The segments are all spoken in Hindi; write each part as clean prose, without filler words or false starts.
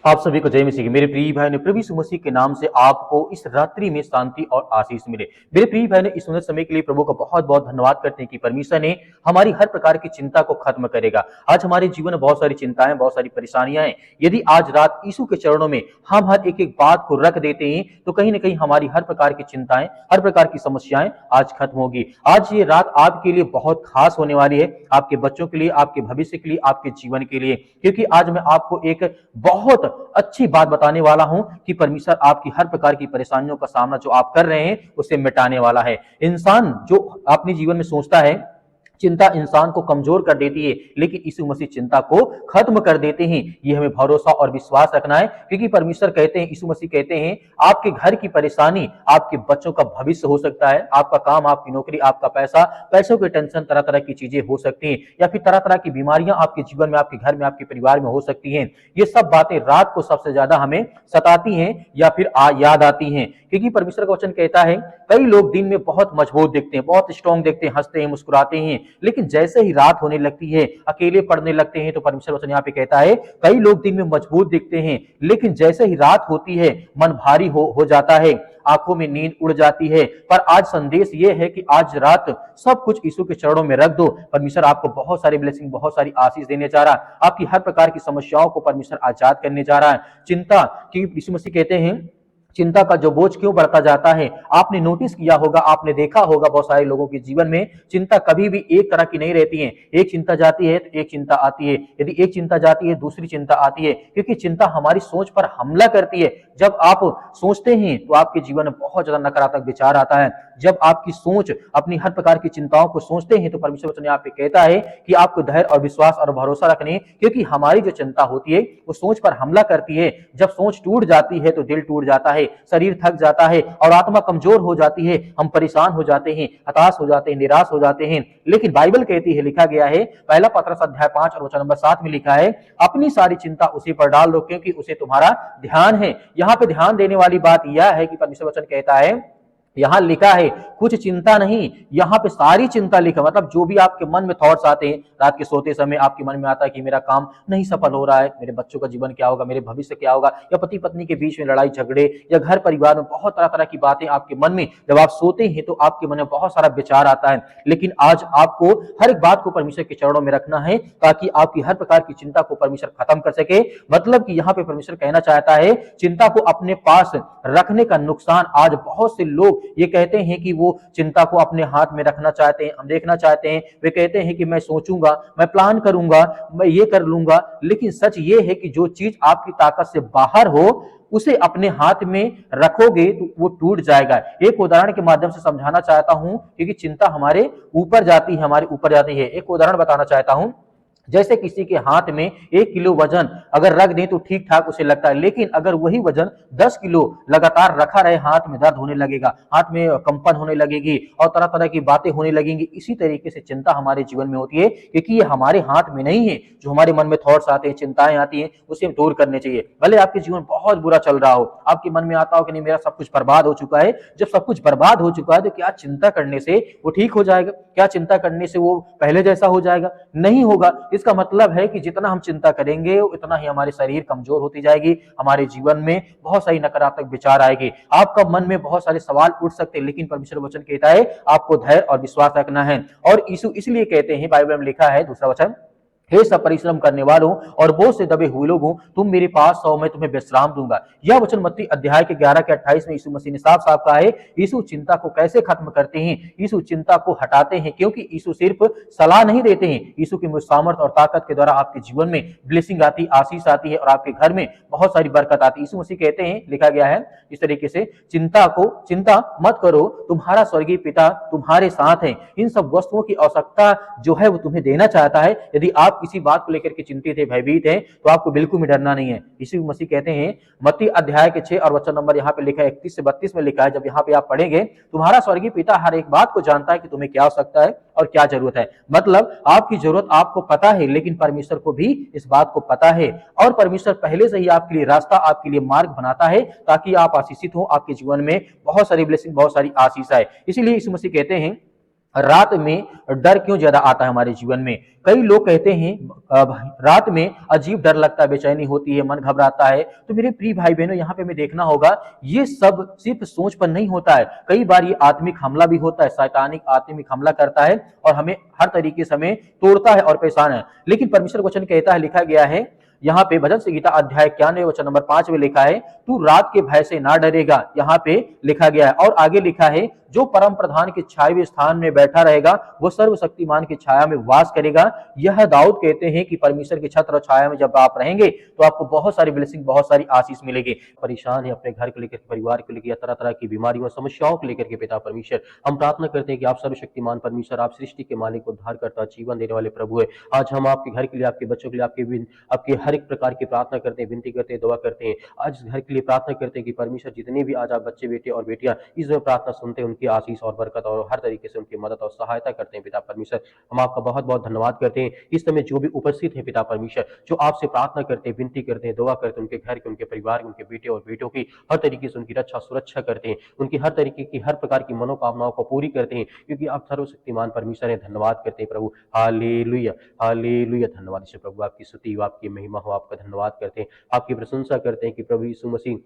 आप सभी को जय मसीह की। मेरे प्रिय भाई ने प्रभु यीशु मसीह के नाम से आपको इस रात्रि में शांति और आशीष मिले। मेरे प्रिय भाई ने इस सुंदर समय के लिए प्रभु का बहुत बहुत धन्यवाद करते हैं कि परमेश्वर ने हमारी हर प्रकार की चिंता को खत्म करेगा। आज हमारे जीवन में बहुत सारी चिंताएं, बहुत सारी परेशानियां हैं। यदि आज रात यीशु के चरणों में हम हर एक एक बात को रख देते हैं तो कहीं ना कहीं हमारी हर प्रकार की चिंताएं, हर प्रकार की समस्याएं आज खत्म होगी। आज ये रात आपके लिए बहुत खास होने वाली है, आपके बच्चों के लिए, आपके भविष्य के लिए, आपके जीवन के लिए, क्योंकि आज मैं आपको एक बहुत अच्छी बात बताने वाला हूं कि परमेश्वर आपकी हर प्रकार की परेशानियों का सामना जो आप कर रहे हैं उसे मिटाने वाला है। इंसान जो अपने जीवन में सोचता है, चिंता इंसान को कमजोर कर देती है, लेकिन यीशु मसीह चिंता को खत्म कर देते हैं। ये हमें भरोसा और विश्वास रखना है, क्योंकि परमेश्वर कहते हैं, यीशु मसीह कहते हैं, आपके घर की परेशानी आपके बच्चों का भविष्य हो सकता है, आपका काम, आपकी नौकरी, आपका पैसा, पैसों की टेंशन, तरह तरह की चीजें हो सकती हैं, या फिर तरह तरह की बीमारियां आपके जीवन में, आपके घर में, आपके परिवार में हो सकती हैं। ये सब बातें रात को सबसे ज्यादा हमें सताती हैं या फिर याद आती हैं, क्योंकि परमेश्वर का वचन कहता है, कई लोग दिन में बहुत मजबूत दिखते हैं, बहुत स्ट्रांग दिखते हैं, हंसते हैं, मुस्कुराते हैं, लेकिन जैसे ही रात होने लगती है, अकेले पड़ने लगते हैं, तो परमेश्वर वचन यहाँ पे कहता है, कई लोग दिन में मजबूत दिखते हैं, लेकिन जैसे ही रात होती है मन भारी हो जाता है, आंखों में नींद उड़ जाती है। पर आज संदेश यह है कि आज रात सब कुछ यीशु के चरणों में रख दो। परमेश्वर आपको बहुत सारी ब्लेसिंग, बहुत सारी आशीष देने जा रहा है। आपकी हर प्रकार की समस्याओं को परमेश्वर आजाद करने जा रहा है। चिंता, क्योंकि यीशु मसीह कहते हैं, चिंता का जो बोझ क्यों बढ़ता जाता है। आपने नोटिस किया होगा, आपने देखा होगा, बहुत सारे लोगों के जीवन में चिंता कभी भी एक तरह की नहीं रहती है। एक चिंता जाती है तो एक चिंता आती है, यदि एक चिंता जाती है दूसरी चिंता आती है, क्योंकि चिंता हमारी सोच पर हमला करती है। जब आप सोचते हैं तो आपके जीवन में बहुत ज्यादा नकारात्मक विचार आता है। जब आपकी सोच अपनी हर प्रकार की चिंताओं को सोचते हैं तो परमेश्वर वचन यहाँ पे कहता है कि आपको धैर्य और विश्वास और भरोसा रखने, क्योंकि हमारी जो चिंता होती है वो सोच पर हमला करती है। जब सोच टूट जाती है तो दिल टूट जाता है, शरीर थक जाता है और आत्मा कमजोर हो जाती है। हम परेशान हो जाते हैं, हताश हो जाते हैं, निराश हो जाते हैं। लेकिन बाइबल कहती है, लिखा गया है, पहला पत्रस अध्याय 5 और वचन नंबर 7 में लिखा है, अपनी सारी चिंता उसी पर डाल दो क्योंकि उसे तुम्हारा ध्यान है। यहाँ पे ध्यान देने वाली बात यह है कि परमेश्वर वचन कहता है, यहां लिखा है कुछ चिंता नहीं, यहां पे सारी चिंता लिखा, मतलब जो भी आपके मन में थॉट्स आते हैं, रात के सोते समय आपके मन में आता है कि मेरा काम नहीं सफल हो रहा है, मेरे बच्चों का जीवन क्या होगा, मेरे भविष्य क्या होगा, या पति पत्नी के बीच में लड़ाई झगड़े, या घर परिवार में बहुत तरह तरह की बातें आपके मन में, जब आप सोते हैं तो आपके मन में बहुत सारा विचार आता है। लेकिन आज आपको हर एक बात को परमेश्वर के चरणों में रखना है, ताकि आपकी हर प्रकार की चिंता को परमेश्वर खत्म कर सके। मतलब कि यहाँ पे परमेश्वर कहना चाहता है, चिंता को अपने पास रखने का नुकसान, आज बहुत से लोग ये कहते हैं कि वो चिंता को अपने हाथ में रखना चाहते हैं, हम देखना चाहते हैं, वे कहते हैं कि मैं सोचूंगा, मैं प्लान करूंगा, मैं ये कर लूंगा। लेकिन सच ये है कि जो चीज आपकी ताकत से बाहर हो उसे अपने हाथ में रखोगे तो वो टूट जाएगा। एक उदाहरण के माध्यम से समझाना चाहता हूं, क्योंकि चिंता हमारे ऊपर जाती है, हमारे ऊपर जाती है। एक उदाहरण बताना चाहता हूं, जैसे किसी के हाथ में 1 किलो वजन अगर रख दें तो ठीक ठाक उसे लगता है, लेकिन अगर वही वजन 10 किलो लगातार रखा रहे, हाथ में दर्द होने लगेगा, हाथ में कंपन होने लगेगी और तरह तरह की बातें होने लगेंगी। इसी तरीके से चिंता हमारे जीवन में होती है, क्योंकि ये हमारे हाथ में नहीं है। जो हमारे मन में थॉट्स आते हैं, चिंताएं आती हैं, उसे दूर करने चाहिए। भले आपके जीवन बहुत बुरा चल रहा हो, आपके मन में आता हो कि नहीं मेरा सब कुछ बर्बाद हो चुका है। जब सब कुछ बर्बाद हो चुका है तो क्या चिंता करने से वो ठीक हो जाएगा? क्या चिंता करने से वो पहले जैसा हो जाएगा? नहीं होगा। इसका मतलब है कि जितना हम चिंता करेंगे उतना ही हमारे शरीर कमजोर होती जाएगी, हमारे जीवन में बहुत सारी नकारात्मक विचार आएंगे, आपका मन में बहुत सारे सवाल उठ सकते हैं। लेकिन परमेश्वर वचन कहता है आपको धैर्य और विश्वास रखना है। और यीशु इसलिए कहते हैं, बाइबल में लिखा है दूसरा वचन, हे सब परिश्रम करने वालों और बोझ से दबे हुए लोगों, तुम मेरे पास आओ, मैं तुम्हें विश्राम दूंगा। यह वचन मत्ती अध्याय के 11 के 28 में यीशु मसीह ने साफ साफ कहा है। यीशु चिंता को कैसे खत्म करते हैं? यीशु चिंता को हटाते हैं, क्योंकि यीशु सिर्फ सलाह नहीं देते हैं, यीशु की सामर्थ और ताकत के द्वारा आपके जीवन में ब्लेसिंग आती, आशीष आती है और आपके घर में बहुत सारी बरकत आती है। यीशु मसीह कहते हैं, लिखा गया है इस तरीके से, चिंता मत करो, तुम्हारा स्वर्गीय पिता तुम्हारे साथ है। इन सब वस्तुओं की आवश्यकता जो है वो तुम्हें देना चाहता है। यदि आप किसी बात को लेकर के चिंतित है, भयभीत है, तो आपको बिल्कुल भी डरना नहीं है। यीशु मसीह कहते हैं, मत्ती अध्याय के 6 और वचन नंबर यहाँ पे लिखा है 31 से 32 में लिखा है, जब यहाँ पे आप पढ़ेंगे, तुम्हारा स्वर्गीय पिता हर एक बात को जानता है कि तुम्हें क्या आवश्यकता है और क्या जरूरत है। मतलब आपकी जरूरत आपको पता है, लेकिन परमेश्वर को भी इस बात को पता है, और परमेश्वर पहले से ही आपके लिए रास्ता, आपके लिए मार्ग बनाता है, ताकि आप आशीषित हो, आपके जीवन में बहुत सारी ब्लेसिंग, बहुत सारी आशीष आए। इसीलिए यीशु मसीह कहते हैं, रात में डर क्यों ज्यादा आता है हमारे जीवन में? कई लोग कहते हैं रात में अजीब डर लगता है, बेचैनी होती है, मन घबराता है। तो मेरे प्रिय भाई बहनों, यहाँ पे हमें देखना होगा, ये सब सिर्फ सोच पर नहीं होता है। कई बार ये आत्मिक हमला भी होता है, शैतानिक आत्मिक हमला करता है और हमें हर तरीके से हमें तोड़ता है और परेशान है। लेकिन परमेश्वर वचन कहता है, लिखा गया है यहाँ पे भजन संहिता अध्याय 91 वचन नंबर 5 में लिखा है, तू रात के भय से ना डरेगा। यहाँ पे लिखा गया है और आगे लिखा है, जो परम प्रधान के छाए स्थान में बैठा रहेगा वो सर्वशक्तिमान की छाया में वास करेगा। यह दाऊद कहते हैं कि परमेश्वर की छत्र और छाया में जब आप रहेंगे तो आपको बहुत सारी ब्लेसिंग, बहुत सारी आशीष मिलेगी। परेशान है अपने घर को लेकर, परिवार को लेकर, या तरह तरह की बीमारियों समस्याओं को लेकर के पिता परमेश्वर, हम प्रार्थना करते हैं कि आप सर्वशक्तिमान परमेश्वर, आप सृष्टि के मालिक, उद्धार करता, जीवन देने वाले प्रभु है। आज हम आपके घर के लिए, आपके बच्चों के लिए, आपके हर एक प्रकार की प्रार्थना करते हैं, विनती करते हैं, दुआ करते हैं। आज इस घर के लिए प्रार्थना करते हैं कि परमेश्वर जितने भी आज आप बच्चे, बेटे और बेटियां इस प्रार्थना सुनते हैं, उनकी आशीष और बरकत और हर तरीके से उनकी मदद और सहायता करते हैं। पिता परमेश्वर, हम आपका बहुत बहुत धन्यवाद करते हैं। इस समय जो भी उपस्थित है पिता परमेश्वर, जो आपसे प्रार्थना करते हैं, विनती करते हैं, दुआ करते हैं, उनके घर के, उनके परिवार के, उनके बेटे और बेटों की हर तरीके से उनकी रक्षा सुरक्षा करते हैं, उनकी हर तरीके की, हर प्रकार की मनोकामनाओं को पूरी करते हैं, क्योंकि आप सर्वशक्तिमान परमेश्वर हैं। धन्यवाद करते हैं प्रभु। Hallelujah, hallelujah. धन्यवाद प्रभु, आपकी स्तुति हो, आपकी महिमा हो, आपका धन्यवाद करते हैं, आपकी प्रशंसा करते हैं कि प्रभु यीशु मसीह,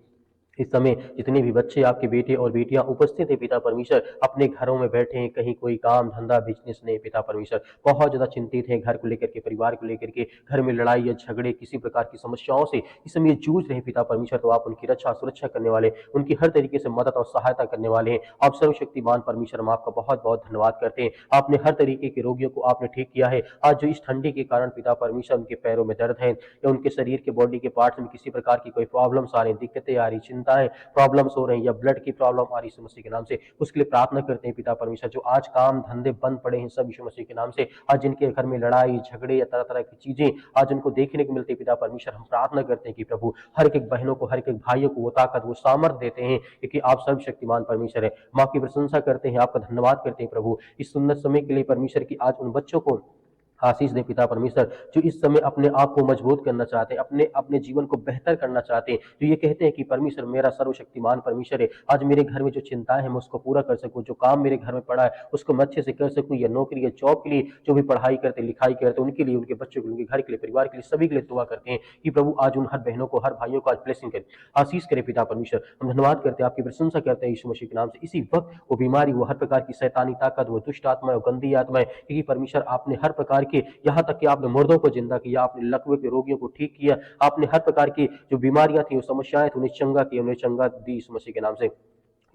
इस समय जितने भी बच्चे, आपके बेटे और बेटियां उपस्थित हैं पिता परमेश्वर, अपने घरों में बैठे हैं, कहीं कोई काम धंधा बिजनेस नहीं पिता परमेश्वर, बहुत ज्यादा चिंतित हैं, घर को लेकर के, परिवार को लेकर के, घर में लड़ाई या झगड़े, किसी प्रकार की समस्याओं से इस समय जूझ रहे हैं पिता परमेश्वर, तो आप उनकी रक्षा सुरक्षा करने वाले, उनकी हर तरीके से मदद और सहायता करने वाले हैं। आप सर्वशक्तिमान परमेश्वर, हम आपका बहुत बहुत धन्यवाद करते हैं। आपने हर तरीके के रोगियों को आपने ठीक किया है। आज जो इस ठंडी के कारण पिता परमेश्वर उनके पैरों में दर्द है या उनके शरीर के बॉडी के पार्ट्स में किसी प्रकार की कोई प्रॉब्लम्स आ रही, दिक्कतें आ रही, चिंताएं, प्रॉब्लम्स हो रही है या ब्लड की प्रॉब्लम आ रही है मसीह के नाम से, उसके लिए प्रार्थना करते हैं पिता परमेश्वर। जो आज काम धंधे बंद पड़े हैं सब यीशु मसीह के नाम से, आज जिनके घर में लड़ाई झगड़े या तरह तरह की चीजें आज उनको देखने को मिलती है पिता परमेश्वर, हम प्रार्थना करते हैं कि प्रभु हर एक बहनों को, हर एक भाइयों को वो ताकत, वो सामर्थ्य देते हैं, क्योंकि आप सर्वशक्तिमान परमेश्वर है। माँ की प्रशंसा करते हैं, आपका धन्यवाद करते हैं प्रभु इस सुंदर समय के लिए परमेश्वर की। आज उन बच्चों को आशीष दे पिता परमेश्वर, जो इस समय अपने आप को मजबूत करना चाहते हैं, अपने अपने जीवन को बेहतर करना चाहते हैं, जो ये कहते हैं कि परमेश्वर मेरा सर्वशक्तिमान परमेश्वर है, आज मेरे घर में जो चिंताएं हैं मैं उसको पूरा कर सकूं, जो काम मेरे घर में पड़ा है उसको मैं अच्छे से कर सकूं, या नौकरी या जॉब के लिए जो भी पढ़ाई करते, लिखाई करते, उनके लिए, उनके बच्चों के लिए, उनके घर के लिए, परिवार के लिए, सभी के लिए दुआ करते हैं कि प्रभु आज उन हर बहनों को, हर भाइयों को आज ब्लेसिंग करे, आशीष करे पिता परमेश्वर। हम धन्यवाद करते हैं, आपकी प्रशंसा करते हैं यीशु मसीह के नाम से। इसी वक्त वो बीमारी, वो हर प्रकार की शैतानी ताकत, वो दुष्ट आत्मा, वो गंदी आत्मा है, क्योंकि परमेश्वर आपने हर प्रकार के, यहाँ तक आपने मुर्दों को जिंदा किया, आपने लकवे के रोगियों को ठीक किया, आपने हर प्रकार की जो बीमारियां थी, वो समस्याएं थी, उन्हें चंगा किया, उन्हें चंगा दी यीशु मसीह के नाम से,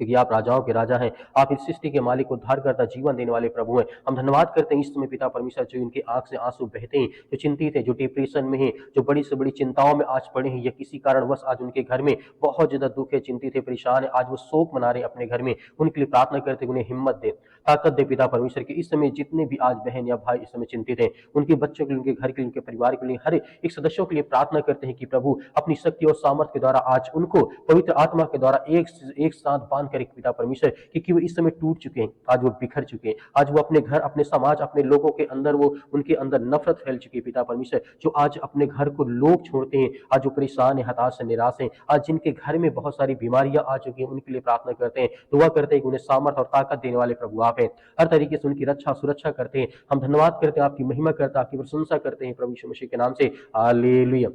क्योंकि आप राजाओं के राजा हैं, आप इस सृष्टि के मालिक, उद्धार करता, जीवन देने वाले प्रभु हैं। हम धन्यवाद करते हैं इस समय पिता परमेश्वर, जो इनकी आंख से आंसू बहते हैं, जो चिंतित है, जो डिप्रेशन में है, जो बड़ी से बड़ी चिंताओं में आज पड़े हैं, या किसी कारणवश आज उनके घर में बहुत ज्यादा दुख है, चिंतित है, परेशान है, आज वो शोक मना रहे अपने घर में, उनके लिए प्रार्थना करते, उन्हें हिम्मत दे, ताकत दे पिता परमेश्वर की। इस समय जितने भी आज बहन या भाई इस समय चिंतित हैं, उनके बच्चों के लिए, उनके घर के लिए, उनके परिवार के लिए, हर एक सदस्यों के लिए प्रार्थना करते हैं कि प्रभु अपनी शक्ति और सामर्थ्य के द्वारा आज उनको पवित्र आत्मा के द्वारा एक साथ बांध कर पिता परमेश्वर, क्योंकि वो इस समय टूट चुके हैं, आज वो बिखर चुके हैं, आज वो अपने घर, अपने समाज, अपने लोगों के अंदर, वो उनके अंदर नफरत फैल चुकी है पिता परमेश्वर, जो आज अपने घर को लोग छोड़ते हैं, आज वो परेशान है, हताश है, निराश है, आज जिनके घर में बहुत सारी बीमारियां आ चुकी हैं, उनके लिए प्रार्थना करते हैं, दुआ करते हैं कि उन्हें सामर्थ और ताकत देने वाले प्रभु आप हैं, हर तरीके से उनकी रक्षा सुरक्षा करते हैं। हम धन्यवाद करते हैं, आपकी महिमा करते हैं, आपकी प्रशंसा करते हैं प्रभु यीशु मसीह के नाम से। Hallelujah,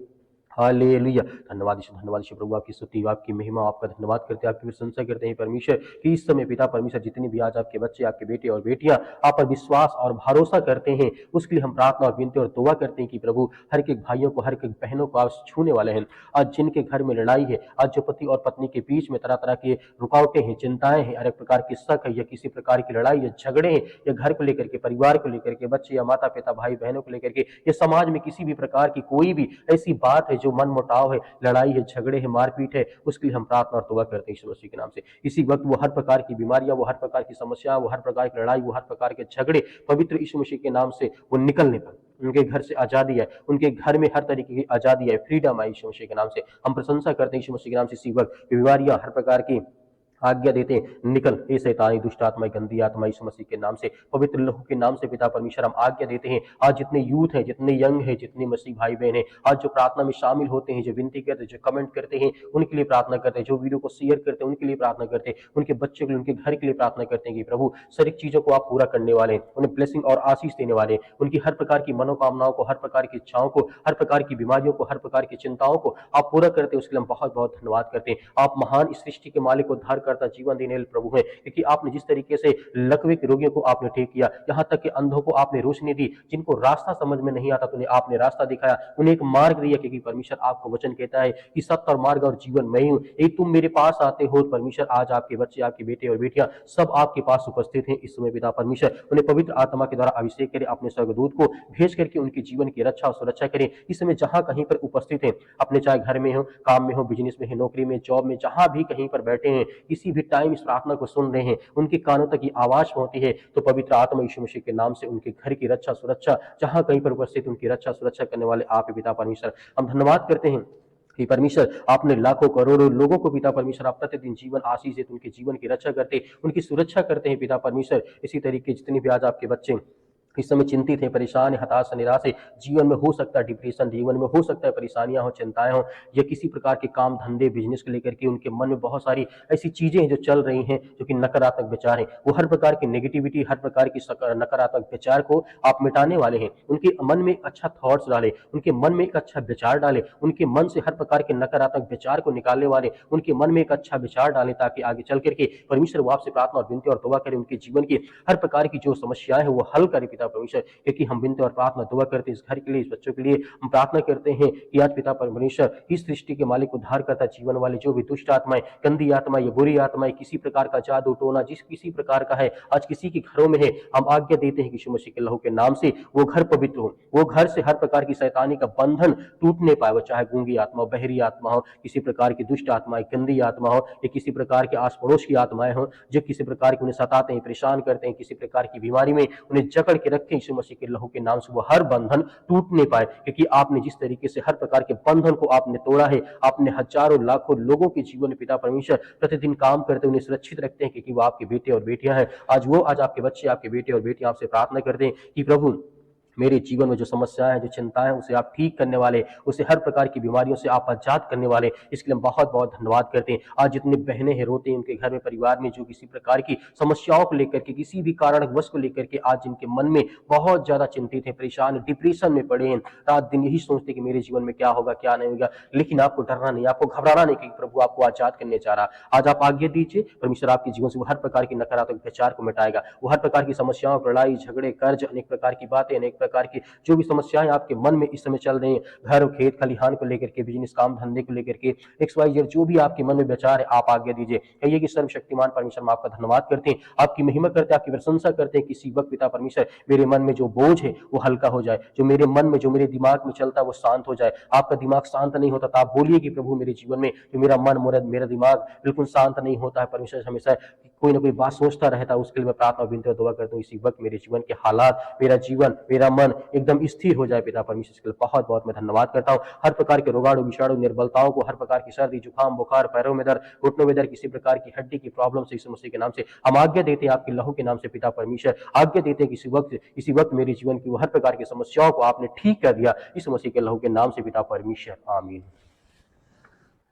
hallelujah. धन्यवाद यीशु प्रभु, आपकी स्तुति, आपकी महिमा, आपका धन्यवाद करते हैं, आपकी प्रशंसा करते हैं परमेश्वर कि इस समय पिता परमेश्वर जितने भी आज आपके बच्चे, आपके बेटे और बेटियां आप पर विश्वास और भरोसा करते हैं, उसके लिए हम प्रार्थना और विनती और दुआ करते हैं कि प्रभु हर एक भाइयों को, हर एक बहनों को आप छूने वाले हैं। आज जिनके घर में लड़ाई है, आज जो पति और पत्नी के बीच में तरह तरह के रुकावटें हैं, चिंताएं हैं, हर एक प्रकार की शक है, या किसी प्रकार की लड़ाई या झगड़े हैं, या घर को लेकर के, परिवार को लेकर के, बच्चे या माता पिता भाई बहनों को लेकर के, या समाज में किसी भी प्रकार की कोई भी ऐसी बात है जो मन मुटाव है, लड़ाई है, झगड़े है, मारपीट है, उसके लिए हम प्रार्थना और दुआ करते हैं यीशु मसीह के नाम से। इसी वक्त वो हर प्रकार की बीमारियां, वो हर प्रकार की समस्या, वो हर प्रकार की लड़ाई, वो हर प्रकार के झगड़े पवित्र यीशु मसीह के नाम से वो निकलने पर, उनके घर से आजादी है, उनके घर में हर तरीके की आजादी है, फ्रीडम है यीशु मसीह के नाम से। हम प्रशंसा करते हैं यीशु मसीह के नाम से। इसी वक्त बीमारियां, हर प्रकार की आज्ञा देते हैं, निकल हे शैतानी दुष्ट आत्मा गंदी आत्मा यीशु मसीह के नाम से, पवित्र लहू के नाम से पिता परमेश्वर हम आज्ञा देते हैं। आज जितने यूथ हैं, जितने यंग हैं, जितने मसीह भाई बहन हैं, आज जो प्रार्थना में शामिल होते हैं, जो विनती करते हैं, जो कमेंट करते हैं, उनके लिए प्रार्थना करते हैं, जो वीडियो को शेयर करते हैं उनके लिए प्रार्थना करते हैं, उनके बच्चों के लिए, उनके घर के लिए प्रार्थना करते हैं कि प्रभु सारी चीजों को आप पूरा करने वाले हैं, उन्हें ब्लेसिंग और आशीष देने वाले हैं, उनकी हर प्रकार की मनोकामनाओं को, हर प्रकार की इच्छाओं को, हर प्रकार की बीमारियों को, हर प्रकार की चिंताओं को आप पूरा करते हैं। उसके लिए हम बहुत बहुत धन्यवाद करते हैं। आप महान इस सृष्टि के मालिक, उद्धार करता, जीवन देने वाले प्रभु हैं, क्योंकि आपने जिस तरीके से लकवे के रोगियों को आपने ठीक किया, यहाँ तक कि अंधों को आपने रोशनी दी, जिनको रास्ता समझ में नहीं आता तो उन्हें आपने रास्ता दिखाया, उन्हें एक मार्ग दिया, क्योंकि परमेश्वर आपको वचन कहता है कि सत्य और मार्ग और जीवन मैं ही हूं। यदि तुम मेरे पास आते हो तो परमेश्वर आज आपके बच्चे, आपके बेटे और बेटियां सब आपके पास उपस्थित हैं। इस समय पिता परमेश्वर उन्हें पवित्र आत्मा के द्वारा अभिषेक करें, अपने स्वर्गदूत को भेज करके उनके जीवन की रक्षा और सुरक्षा करें। इस समय जहां कहीं पर उपस्थित हैं, अपने चाहे घर में हो, काम में हो, बिजनेस में है, नौकरी में, जॉब में, जहां भी कहीं पर बैठे हैं, किसी भी टाइम इस प्रार्थना को सुन रहे हैं, उनके कानों तक ये आवाज पहुंचती है, तो पवित्र आत्मा यीशु मसीह के नाम से उनके घर की रक्षा सुरक्षा, जहां कहीं पर उपस्थित उनकी रक्षा सुरक्षा करने वाले आप पिता परमेश्वर हम धन्यवाद करते हैं कि परमेश्वर आपने लाखों करोड़ों लोगों को पिता परमेश्वर आप प्रतिदिन जीवन आशीष देते, उनके जीवन की रक्षा करते, उनकी सुरक्षा करते हैं पिता परमेश्वर। इसी तरीके जितने भी आज आपके बच्चे इस समय चिंतित है, परेशान है, हताश निराश है, जीवन में हो सकता है डिप्रेशन, जीवन में हो सकता है परेशानियां हो, चिंताएं हो, या किसी प्रकार के काम धंधे बिजनेस को लेकर के उनके मन में बहुत सारी ऐसी चीजें हैं जो चल रही हैं, जो कि नकारात्मक विचार है, वो हर प्रकार की नेगेटिविटी, हर प्रकार की नकारात्मक विचार को आप मिटाने वाले हैं। उनके मन में एक अच्छा थॉट्स डाले, उनके मन में एक अच्छा विचार डाले, उनके मन से हर प्रकार के नकारात्मक विचार को निकालने वाले उनके मन में एक अच्छा विचार डाले, ताकि आगे चल करके परमेश्वर वो आपसे प्रार्थना और विनती और दुआ करें, उनके जीवन की हर प्रकार की जो समस्याएं हैं वो हल करे पिता परमेश्वर। क्योंकि हम विनती और प्रार्थना दुआ करते हैं इस घर के लिए, इस बच्चों के लिए हम प्रार्थना करते हैं कि आज पिता परमेश्वर इस सृष्टि के मालिक, उद्धार करता, जीवन वाले जो भी दुष्ट आत्माएं, गंदी आत्माएं, ये बुरी आत्माएं, किसी प्रकार का जादू टोना जिस किसी प्रकार का है आज किसी के घरों में है, हम आज्ञा देते हैं कि यीशु मसीह के लहू के नाम से वो घर पवित्र हो, वो घर से हर प्रकार की शैतानी का बंधन टूटने पाए। वो चाहे गूंगी आत्मा, बहरी आत्मा हो, किसी प्रकार की दुष्ट आत्माएं, गंदी आत्मा हो, या किसी प्रकार के आस पड़ोस की आत्माएं हो जो किसी प्रकार की उन्हें सताते हैं, परेशान करते हैं, किसी प्रकार की बीमारी में उन्हें जकड़ के रखे, यीशु मसीह के लहू के नाम से वो हर बंधन टूटने पाए। क्योंकि आपने जिस तरीके से हर प्रकार के बंधन को आपने तोड़ा है, आपने हजारों लाखों लोगों के जीवन में पिता परमेश्वर प्रतिदिन काम करते उन्हें सुरक्षित रखते हैं, क्योंकि वो आपके बेटे और बेटियां हैं। आज आपके बच्चे, आपके बेटे और बेटियां आपसे प्रार्थना करते हैं कि प्रभु मेरे जीवन में जो समस्याएं हैं, जो चिंताएं हैं, उसे आप ठीक करने वाले, उसे हर प्रकार की बीमारियों से आप आजाद करने वाले, इसके लिए हम बहुत बहुत धन्यवाद करते हैं। आज जितने बहनें हैं रोते हैं, उनके घर में, परिवार में जो किसी प्रकार की समस्याओं को लेकर के, किसी भी कारणवश को लेकर के आज जिनके मन में बहुत ज्यादा चिंतित है, परेशान, डिप्रेशन में पड़े हैं, रात दिन यही सोचते कि मेरे जीवन में क्या होगा, क्या नहीं होगा, लेकिन आपको डरना नहीं, आपको घबराना नहीं, क्योंकि प्रभु आपको आजाद करने चाह रहा। आज आप आज्ञा दीजिए, परमेश्वर आपके जीवन से वो हर प्रकार की नकारात्मक विचार को मिटाएगा, वो हर प्रकार की समस्याओं, लड़ाई झगड़े, कर्ज, अनेक प्रकार की बातें, अनेक प्रकार की जो भी समस्याएं आपके मन में इस समय चल रही हैं, घर खेत खलिहान को लेकर के, बिजनेस काम धंधे को लेकर के, XYZ जो भी आपके मन में विचार है, आप आज्ञा दीजिए। कहिए कि सर्वशक्तिमान परमेश्वर हम आपका धन्यवाद करते हैं, आपकी महिमा करते हैं, आपकी प्रशंसा करते हैं। किसी वक्त पिता परमेश्वर मेरे मन में जो बोझ है वो हल्का हो जाए, जो मेरे मन में, जो मेरे दिमाग में चलता है वो शांत हो जाए। आपका दिमाग शांत नहीं होता तो आप बोलिए कि प्रभु मेरे जीवन में जो मेरा मन, मेरा दिमाग बिल्कुल शांत नहीं होता है, परमेश्वर हमेशा कोई ना कोई बात सोचता रहता है, उसके लिए मैं प्रार्थना विनती और दुआ करता हूँ इसी वक्त मेरे जीवन के हालात, मेरा जीवन, मेरा मन एकदम स्थिर हो जाए पिता परमेश्वर। इसके लिए बहुत बहुत मैं धन्यवाद करता हूँ। हर प्रकार के रोगाणु, विषाणु, निर्बलताओं को, हर प्रकार की सर्दी, जुकाम, बुखार, पैरों में दर्द, घुटनों में दर्द, किसी प्रकार की हड्डी की प्रॉब्लम से यीशु मसीह के नाम से हम आज्ञा देते हैं, आपके लहू के नाम से पिता परमेश्वर आज्ञा देते हैं कि इसी वक्त मेरे जीवन की वो हर प्रकार की समस्याओं को आपने ठीक कर दिया, यीशु मसीह के लहू के नाम से पिता परमेश्वर, आमीन।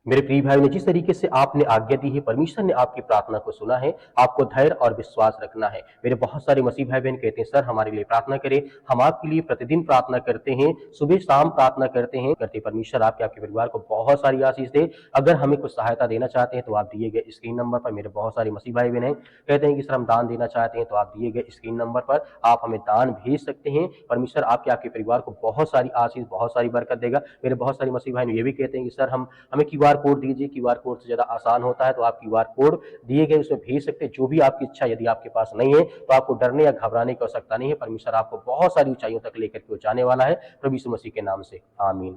मेरे प्रिय भाई ने जिस तरीके से आपने आज्ञा दी है, परमेश्वर ने आपकी प्रार्थना को सुना है। आपको धैर्य और विश्वास रखना है। मेरे बहुत सारे मसीह भाई बहन कहते हैं सर हमारे लिए प्रार्थना करें। हम आपके लिए प्रतिदिन प्रार्थना करते हैं, सुबह शाम प्रार्थना करते परमेश्वर आपके परिवार को बहुत सारी आशीष दे। अगर हमें कुछ सहायता देना चाहते हैं तो आप दिए गए स्क्रीन नंबर पर, मेरे बहुत सारे मसीह भाई बहन हैं कहते हैं कि सर हम दान देना चाहते हैं, तो आप दिए गए स्क्रीन नंबर पर आप हमें दान भेज सकते हैं। परमेश्वर आपके परिवार को बहुत सारी आशीष, बहुत सारी बरकत देगा। मेरे बहुत सारे मसीह भाई ये भी कहते हैं कि सर हमें क्यूआर कोड दीजिए, क्यूआर कोड से ज्यादा आसान होता है, तो आप क्यूआर कोड दिए गए उसमें भेज सकते हैं। जो भी आपकी इच्छा, यदि आपके पास नहीं है तो आपको डरने या घबराने की आवश्यकता नहीं है। परमेश्वर आपको बहुत सारी ऊंचाइयों तक लेकर के जाने वाला है, प्रभु यीशु मसीह के नाम से, आमीन।